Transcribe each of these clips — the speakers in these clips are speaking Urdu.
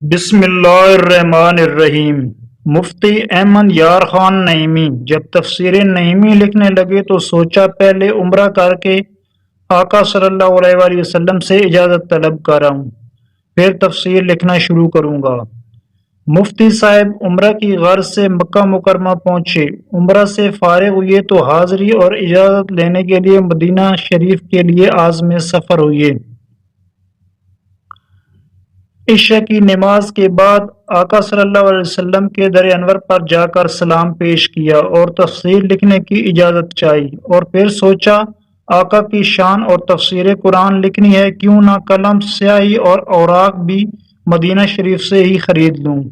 بسم اللہ الرحمن الرحیم۔ مفتی احمد یار خان نعیمی جب تفسیر نعیمی لکھنے لگے تو سوچا پہلے عمرہ کر کے آقا صلی اللہ علیہ وآلہ وسلم سے اجازت طلب کروں، پھر تفسیر لکھنا شروع کروں گا۔ مفتی صاحب عمرہ کی غرض سے مکہ مکرمہ پہنچے، عمرہ سے فارغ ہوئے تو حاضری اور اجازت لینے کے لیے مدینہ شریف کے لیے عازم سفر ہوئے۔ عشاء کی نماز کے بعد آقا صلی اللہ علیہ وسلم کے در انور پر جا کر سلام پیش کیا اور تفسیر لکھنے کی اجازت چاہی، اور پھر سوچا آقا کی شان اور تفسیر قرآن لکھنی ہے، کیوں نہ قلم، سیاہی اور اوراق بھی مدینہ شریف سے ہی خرید لوں۔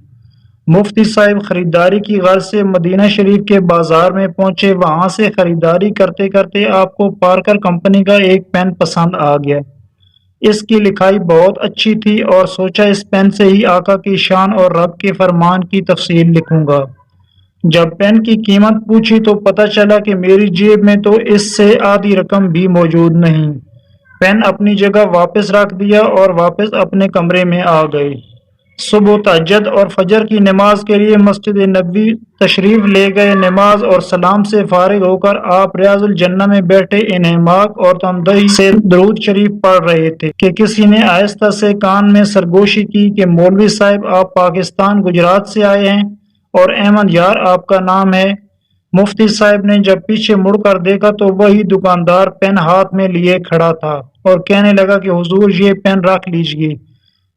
مفتی صاحب خریداری کی غرض سے مدینہ شریف کے بازار میں پہنچے، وہاں سے خریداری کرتے کرتے آپ کو پارکر کمپنی کا ایک پین پسند آ گیا۔ اس کی لکھائی بہت اچھی تھی اور سوچا اس پین سے ہی آقا کی شان اور رب کے فرمان کی تفصیل لکھوں گا۔ جب پین کی قیمت پوچھی تو پتہ چلا کہ میری جیب میں تو اس سے آدھی رقم بھی موجود نہیں۔ پین اپنی جگہ واپس رکھ دیا اور واپس اپنے کمرے میں آ گئے۔ صبح تہجد اور فجر کی نماز کے لیے مسجد نبوی تشریف لے گئے۔ نماز اور سلام سے فارغ ہو کر آپ ریاض الجنہ میں بیٹھے انہماک اور تمدحی سے درود شریف پڑھ رہے تھے کہ کسی نے آہستہ سے کان میں سرگوشی کی کہ مولوی صاحب آپ پاکستان گجرات سے آئے ہیں اور احمد یار آپ کا نام ہے۔ مفتی صاحب نے جب پیچھے مڑ کر دیکھا تو وہی دکاندار پین ہاتھ میں لیے کھڑا تھا اور کہنے لگا کہ حضور یہ پین رکھ لیجئے۔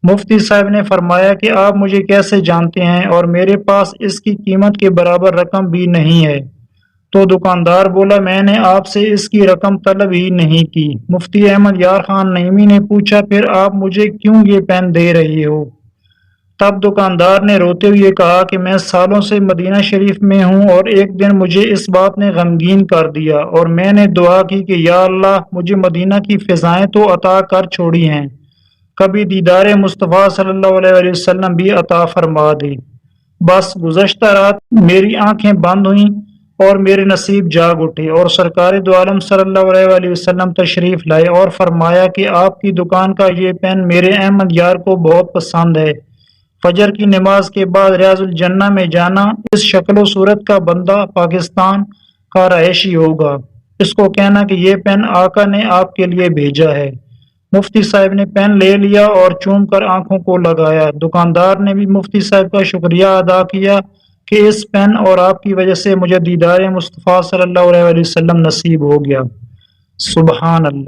مفتی صاحب نے فرمایا کہ آپ مجھے کیسے جانتے ہیں اور میرے پاس اس کی قیمت کے برابر رقم بھی نہیں ہے۔ تو دکاندار بولا میں نے آپ سے اس کی رقم طلب ہی نہیں کی۔ مفتی احمد یار خان نعیمی نے پوچھا پھر آپ مجھے کیوں یہ پین دے رہے ہو؟ تب دکاندار نے روتے ہوئے کہا کہ میں سالوں سے مدینہ شریف میں ہوں اور ایک دن مجھے اس بات نے غمگین کر دیا اور میں نے دعا کی کہ یا اللہ مجھے مدینہ کی فضائیں تو عطا کر چھوڑی ہیں، کبھی دیدار مصطفیٰ صلی اللہ علیہ وآلہ وسلم بھی عطا فرما دے۔ بس گزشتہ رات میری آنکھیں بند ہوئیں اور میرے نصیب جاگ اٹھے اور سرکار دو عالم صلی اللہ علیہ وآلہ وسلم تشریف لائے اور فرمایا کہ آپ کی دکان کا یہ پین میرے احمد یار کو بہت پسند ہے۔ فجر کی نماز کے بعد ریاض الجنہ میں جانا، اس شکل و صورت کا بندہ پاکستان کا رہائشی ہوگا، اس کو کہنا کہ یہ پین آقا نے آپ کے لیے بھیجا ہے۔ مفتی صاحب نے پین لے لیا اور چوم کر آنکھوں کو لگایا۔ دکاندار نے بھی مفتی صاحب کا شکریہ ادا کیا کہ اس پین اور آپ کی وجہ سے مجھے دیدار مصطفیٰ صلی اللہ علیہ وسلم نصیب ہو گیا۔ سبحان اللہ۔